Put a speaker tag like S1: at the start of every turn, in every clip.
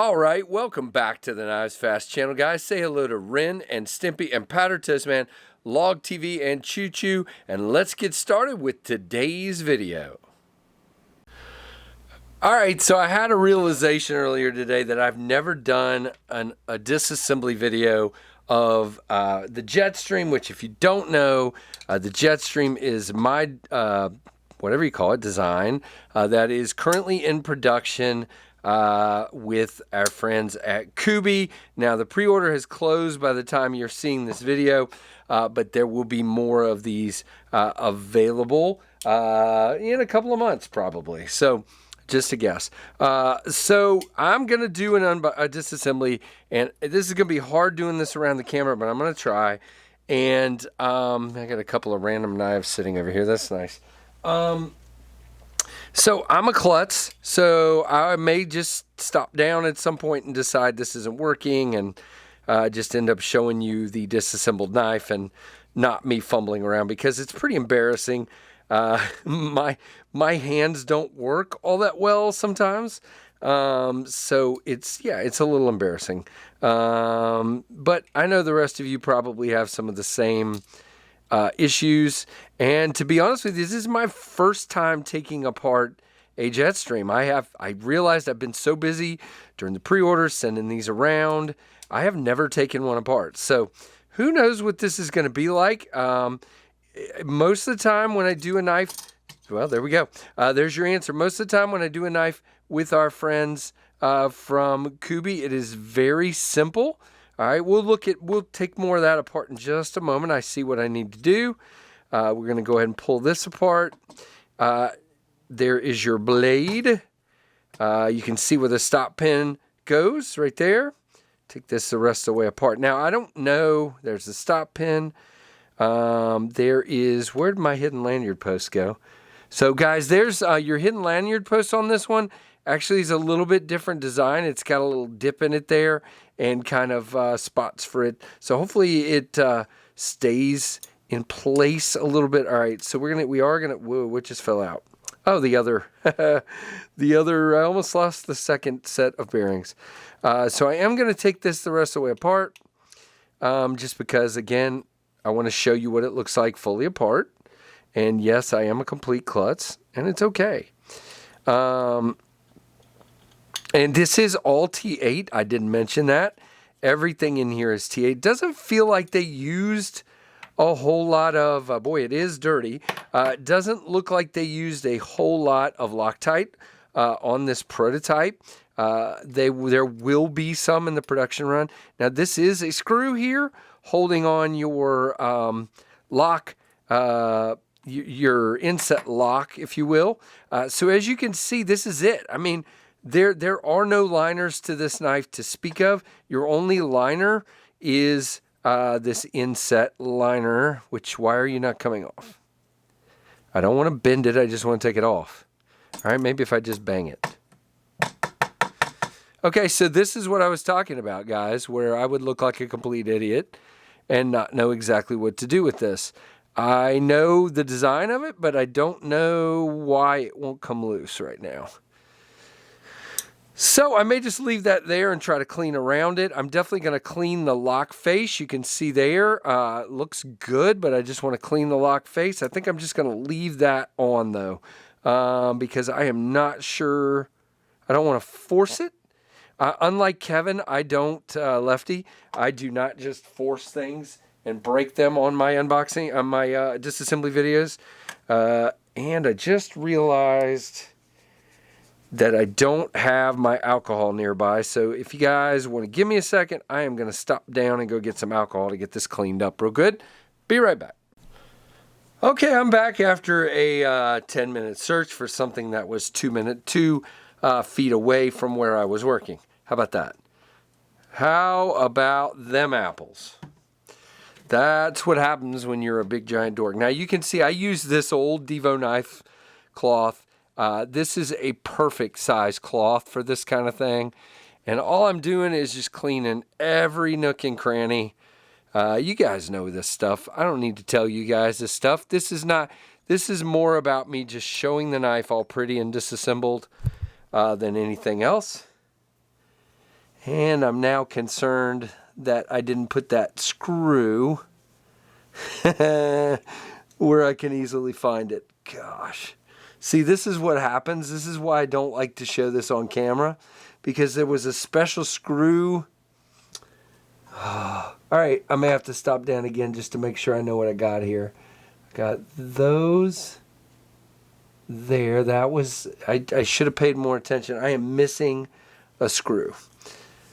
S1: All right, welcome back to the KnivesFAST channel, guys. Say hello to Ren and Stimpy and Powder Toast Man, Log TV and Choo Choo, and let's get started with today's video. All right, so I had a realization earlier today that I've never done a disassembly video of the Jetstream, which if you don't know, the Jetstream is my, whatever you call it, design that is currently in production with our friends at Kubi. Now, the pre-order has closed by the time you're seeing this video, but there will be more of these available in a couple of months, probably. So, just a guess. So, I'm going to do a disassembly, and this is going to be hard doing this around the camera, but I'm going to try. And I got a couple of random knives sitting over here. That's nice. So I'm a klutz, so I may just stop down at some point and decide this isn't working and just end up showing you the disassembled knife and not me fumbling around because it's pretty embarrassing. My hands don't work all that well sometimes, so it's a little embarrassing. But I know the rest of you probably have some of the same issues, and to be honest with you, this is my first time taking apart a Jetstream. I realized I've been so busy during the pre-order sending these around, I have never taken one apart. So who knows what this is going to be like. Most of the time when I do a knife, well, there we go. There's your answer. Most of the time when I do a knife with our friends from Kubi, it is very simple. All right, we'll take more of that apart in just a moment. I see what I need to do. We're going to go ahead and pull this apart. There is your blade. You can see where the stop pin goes right there. Take this the rest of the way apart. Now, I don't know. There's the stop pin. There is, where did my hidden lanyard post go? So, guys, there's your hidden lanyard post on this one. Actually, it's a little bit different design. It's got a little dip in it there and kind of spots for it. So hopefully it stays in place a little bit. All right, so we are gonna. Whoa, what just fell out? Oh, the other, I almost lost the second set of bearings. So I am gonna take this the rest of the way apart, just because again I want to show you what it looks like fully apart. And yes, I am a complete klutz, and it's okay. And this is all T8. I didn't mention that. Everything in here is T8. Doesn't feel like they used a whole lot of, boy, it is dirty. It doesn't look like they used a whole lot of Loctite on this prototype. There will be some in the production run. Now, this is a screw here holding on your lock, your inset lock, if you will. So as you can see, this is it. I mean, there are no liners to this knife to speak of. Your only liner is this inset liner, which, why are you not coming off? I don't want to bend it, I just want to take it off. All right, maybe if I just bang it. Okay, so this is what I was talking about, guys, where I would look like a complete idiot and not know exactly what to do with this. I know the design of it, but I don't know why it won't come loose right now. So I may just leave that there and try to clean around it. I'm definitely going to clean the lock face. You can see there, looks good, but I just want to clean the lock face. I think I'm just going to leave that on though, because I am not sure. I don't want to force it. Unlike Kevin, I don't, Lefty, I do not just force things and break them on my unboxing, on my disassembly videos. And I just realized that I don't have my alcohol nearby. So if you guys want to give me a second, I am going to stop down and go get some alcohol to get this cleaned up real good. Be right back. Okay, I'm back after a 10-minute search for something that was 2 feet away from where I was working. How about that? How about them apples? That's what happens when you're a big giant dork. Now you can see I use this old Devo knife cloth. This is a perfect size cloth for this kind of thing. And all I'm doing is just cleaning every nook and cranny. You guys know this stuff. I don't need to tell you guys this stuff. This is more about me just showing the knife all pretty and disassembled than anything else. And I'm now concerned that I didn't put that screw where I can easily find it. Gosh. See, this is what happens. This is why I don't like to show this on camera, because there was a special screw. All right, I may have to stop down again just to make sure I know what I got here. I got those there. That was, I should have paid more attention. I am missing a screw.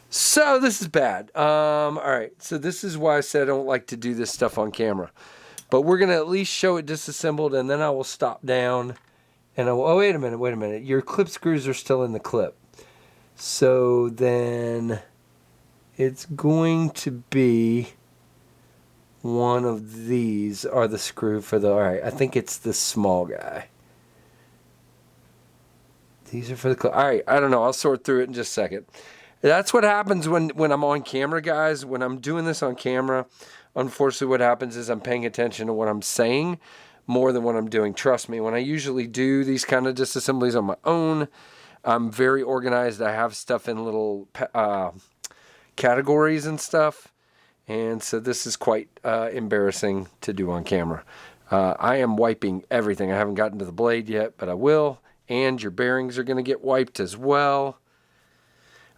S1: So this is bad. All right, so this is why I said I don't like to do this stuff on camera. But we're going to at least show it disassembled, and then I will stop down. And I will, oh, wait a minute. Your clip screws are still in the clip. So then it's going to be one of these are the screw for the, all right, I think it's the small guy. These are for the clip. All right, I don't know. I'll sort through it in just a second. That's what happens when I'm on camera, guys. When I'm doing this on camera, unfortunately what happens is I'm paying attention to what I'm saying more than what I'm doing. Trust me, when I usually do these kind of disassemblies on my own, I'm very organized. I have stuff in little categories and stuff. And so this is quite embarrassing to do on camera. I am wiping everything. I haven't gotten to the blade yet, but I will. And your bearings are going to get wiped as well.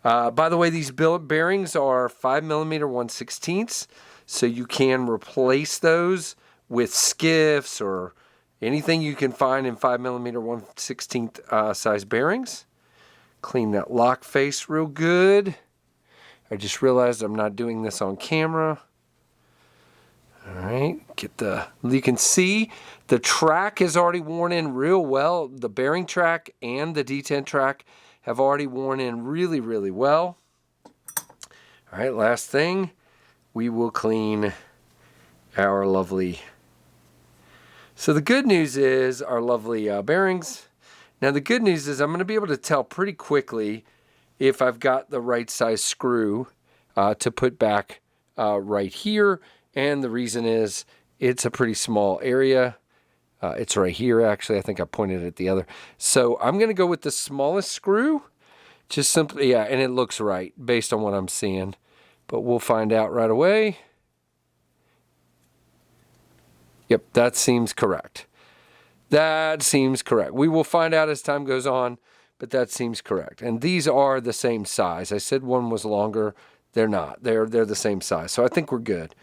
S1: By the way, these billet bearings are 5mm 1/16, so you can replace those with skiffs or anything you can find in 5mm 1/16 size bearings. Clean that lock face real good. I just realized I'm not doing this on camera. All right, you can see the track is already worn in real well. The bearing track and the detent track have already worn in really, really well. All right, last thing, we will clean our lovely. So the good news is our lovely bearings. Now the good news is I'm going to be able to tell pretty quickly if I've got the right size screw to put back right here. And the reason is it's a pretty small area. It's right here, actually. I think I pointed at the other. So I'm going to go with the smallest screw. Just simply, yeah, and it looks right based on what I'm seeing. But we'll find out right away. Yep, that seems correct. That seems correct. We will find out as time goes on, but that seems correct. And these are the same size. I said one was longer. They're not. They're the same size. So I think we're good.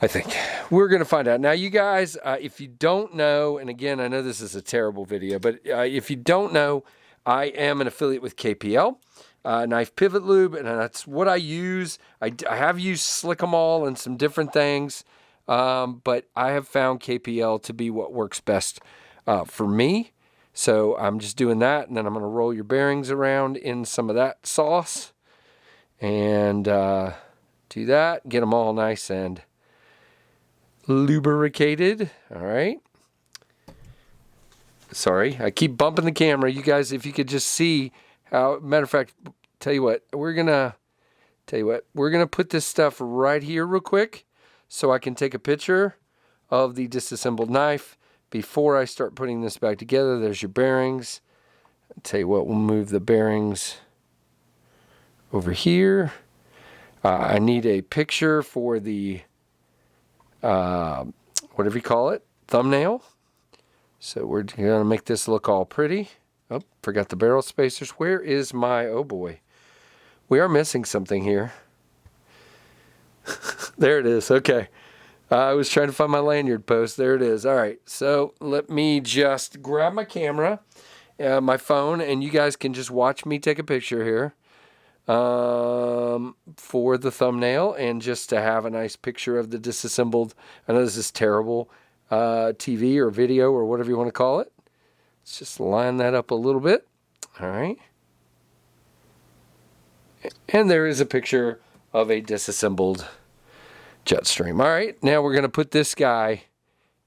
S1: I think. We're going to find out. Now, you guys, if you don't know, and again, I know this is a terrible video, but if you don't know, I am an affiliate with KPL, Knife Pivot Lube, and that's what I use. I have used Slick 'em All and some different things, but I have found KPL to be what works best for me. So I'm just doing that, and then I'm going to roll your bearings around in some of that sauce and do that, get them all nice and lubricated. All right. Sorry, I keep bumping the camera. You guys, if you could just see how, matter of fact, tell you what, we're going to put this stuff right here real quick so I can take a picture of the disassembled knife before I start putting this back together. There's your bearings. I'll tell you what, we'll move the bearings over here. I need a picture for the whatever you call it, thumbnail. So we're going to make this look all pretty. Oh, forgot the barrel spacers. Where is my, oh boy. We are missing something here. There it is. Okay. I was trying to find my lanyard post. There it is. All right. So let me just grab my camera, my phone, and you guys can just watch me take a picture here for the thumbnail and just to have a nice picture of the disassembled. I know this is terrible TV or video or whatever you want to call it. Let's just line that up a little bit. All right. And there is a picture of a disassembled Jetstream. All right, now we're going to put this guy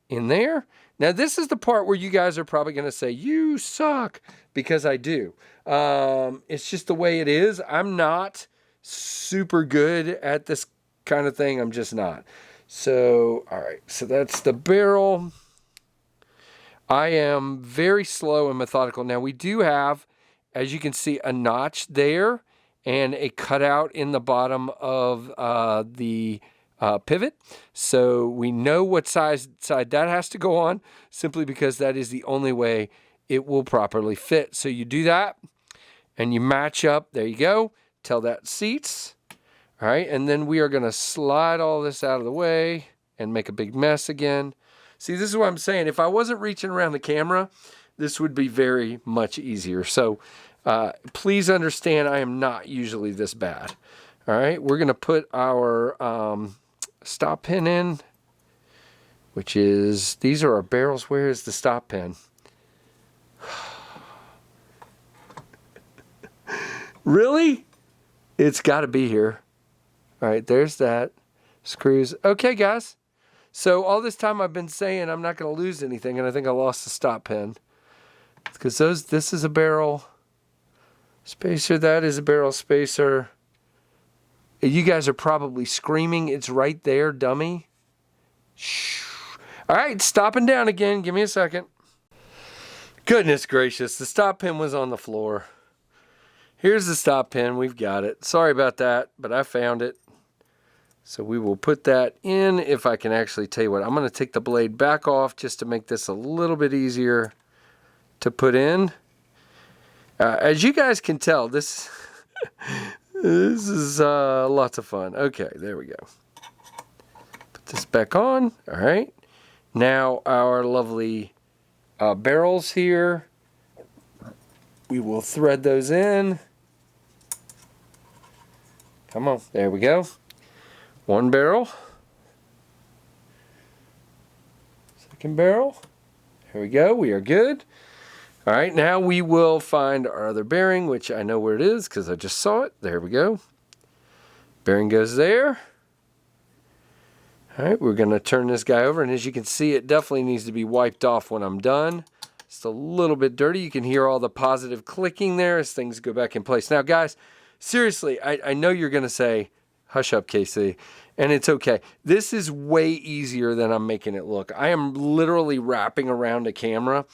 S1: in there. Now this is the part where you guys are probably going to say, you suck, because I do. It's just the way it is. I'm not super good at this kind of thing. I'm just not. So, all right, so that's the barrel. I am very slow and methodical. Now we do have, as you can see, a notch there and a cutout in the bottom of the pivot. So we know what side that has to go on, simply because that is the only way it will properly fit. So you do that and you match up. There you go. Till that seats. All right, and then we are going to slide all this out of the way and make a big mess again. See, this is what I'm saying. If I wasn't reaching around the camera, this would be very much easier. So please understand, I am not usually this bad. All right, we're going to put our stop pin in, which is, these are our barrels. Where is the stop pin? Really? It's got to be here. All right, there's that. Screws. Okay, guys. So all this time I've been saying I'm not going to lose anything, and I think I lost the stop pin. Because this is a barrel spacer. That is a barrel spacer. You guys are probably screaming. It's right there, dummy. Shh. All right, stopping down again. Give me a second. Goodness gracious, the stop pin was on the floor. Here's the stop pin. We've got it. Sorry about that, but I found it. So we will put that in. If I can actually tell you what, I'm going to take the blade back off just to make this a little bit easier to put in. As you guys can tell, this is lots of fun. Okay, there we go. Put this back on. All right. Now our lovely barrels here. We will thread those in. Come on. There we go. One barrel. Second barrel. There we go. We are good. All right, now we will find our other bearing, which I know where it is because I just saw it. There we go. Bearing goes there. All right, we're going to turn this guy over, and as you can see, it definitely needs to be wiped off when I'm done. It's a little bit dirty. You can hear all the positive clicking there as things go back in place. Now, guys, seriously, I know you're going to say, hush up, Casey, and it's okay. This is way easier than I'm making it look. I am literally wrapping around a camera,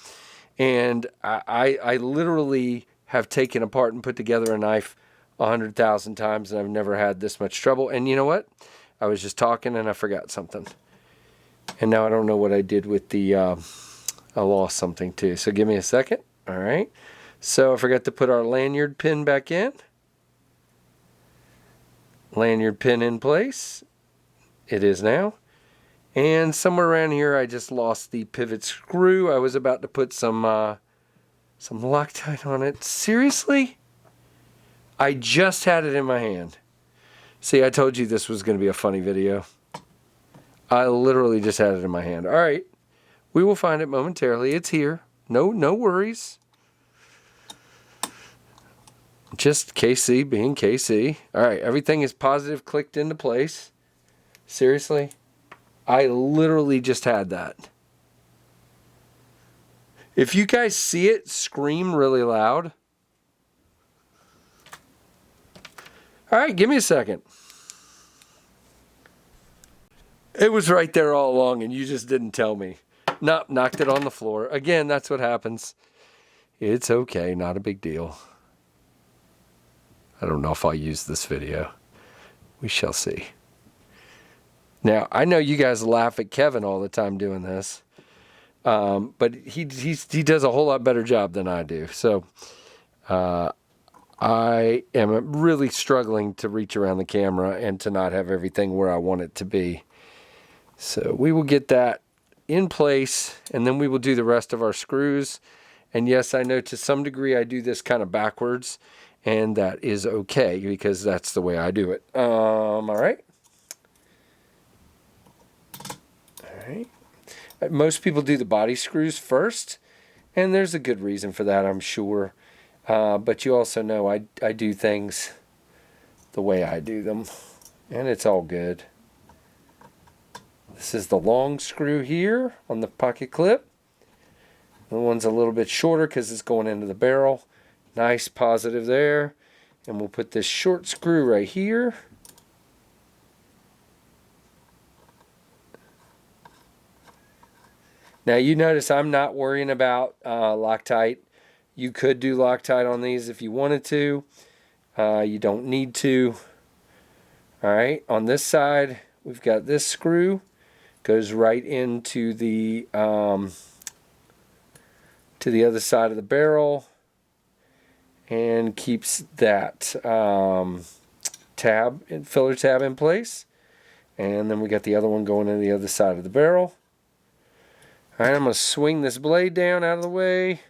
S1: and I literally have taken apart and put together a knife 100,000 times, and I've never had this much trouble. And you know what? I was just talking, and I forgot something. And now I don't know what I did with the, I lost something too. So give me a second. All right. So I forgot to put our lanyard pin back in. Lanyard pin in place. It is now. And somewhere around here I just lost the pivot screw. I was about to put some Loctite on it. Seriously? I just had it in my hand. See, I told you this was going to be a funny video. I literally just had it in my hand. All right. We will find it momentarily. It's here. No worries. Just KC being KC. All right, everything is positive, clicked into place. Seriously? I literally just had that. If you guys see it, scream really loud. All right, give me a second. It was right there all along, and you just didn't tell me. Nope, knocked it on the floor. Again, that's what happens. It's okay, not a big deal. I don't know if I'll use this video. We shall see. Now, I know you guys laugh at Kevin all the time doing this, but he does a whole lot better job than I do. So I am really struggling to reach around the camera and to not have everything where I want it to be. So we will get that in place, and then we will do the rest of our screws. And yes, I know to some degree I do this kind of backwards, and that is okay because that's the way I do it. All right. All right. Most people do the body screws first, and there's a good reason for that, I'm sure. But you also know I do things the way I do them, and it's all good. This is the long screw here on the pocket clip. The one's a little bit shorter because it's going into the barrel. Nice positive there. And we'll put this short screw right here. Now you notice I'm not worrying about Loctite. You could do Loctite on these if you wanted to. You don't need to. All right, on this side, we've got this screw. Goes right into the to the other side of the barrel and keeps that filler tab in place. And then we got the other one going into the other side of the barrel. All right, I'm going to swing this blade down out of the way.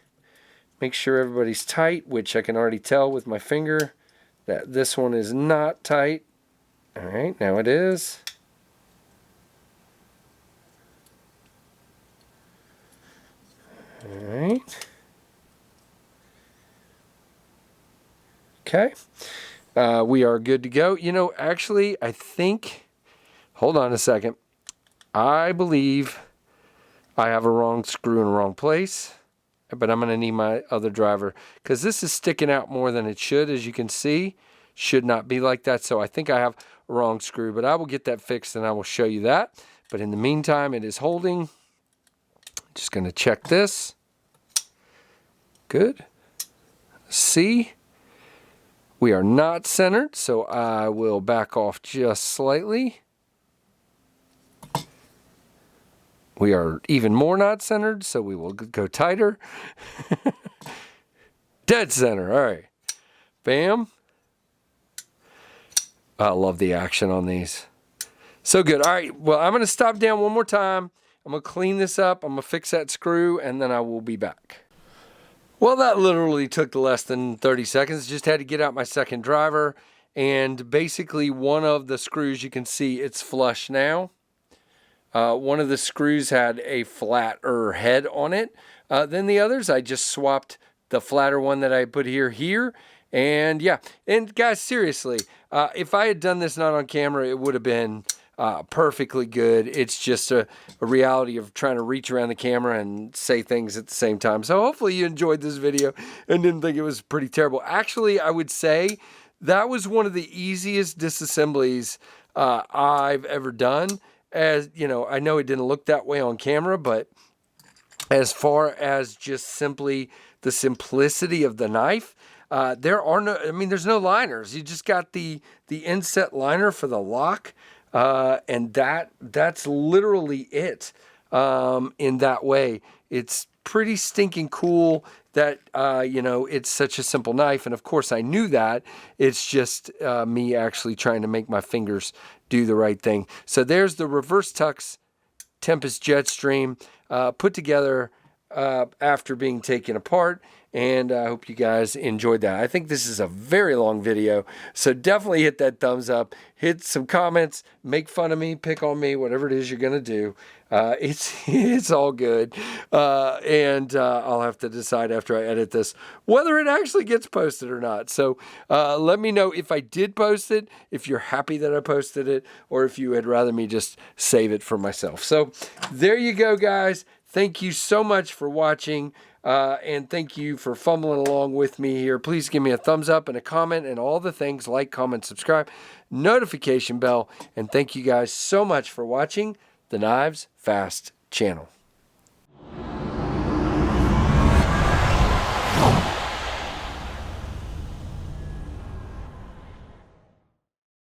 S1: Make sure everybody's tight, which I can already tell with my finger that this one is not tight. All right, now it is. All right. Okay. We are good to go. You know, actually, I think, hold on a second. I believe I have a wrong screw in the wrong place, but I'm going to need my other driver because this is sticking out more than it should, as you can see. Should not be like that, so I think I have a wrong screw, but I will get that fixed and I will show you that. But in the meantime, it is holding. Just going to check this. Good. See, we are not centered, so I will back off just slightly. We are even more not centered, so we will go tighter. Dead center. All right. Bam. I love the action on these. So good. All right. Well, I'm going to stop down one more time. I'm going to clean this up. I'm going to fix that screw, and then I will be back. Well, that literally took less than 30 seconds. Just had to get out my second driver. And basically, one of the screws, you can see it's flush now. One of the screws had a flatter head on it. Then the others, I just swapped the flatter one that I put here. And yeah, and guys, seriously, if I had done this not on camera, it would have been perfectly good. It's just a reality of trying to reach around the camera and say things at the same time. So hopefully you enjoyed this video and didn't think it was pretty terrible. Actually, I would say that was one of the easiest disassemblies I've ever done. As you know, I know it didn't look that way on camera, but as far as just simply the simplicity of the knife, there's no liners. You just got the inset liner for the lock, and that's literally it. In that way, it's pretty stinking cool that it's such a simple knife. And of course, I knew that. It's just me actually trying to make my fingers do the right thing. So there's the reverse tux Tempest Jetstream put together after being taken apart. And I hope you guys enjoyed that. I think this is a very long video, so definitely hit that thumbs up, hit some comments, make fun of me, pick on me, whatever it is you're gonna do. It's all good, and I'll have to decide after I edit this whether it actually gets posted or not. So let me know if I did post it, if you're happy that I posted it, or if you would rather me just save it for myself. So there you go, guys. Thank you so much for watching. And thank you for fumbling along with me here. Please give me a thumbs up and a comment and all the things, like, comment, subscribe, notification bell. And thank you guys so much for watching the KnivesFAST channel.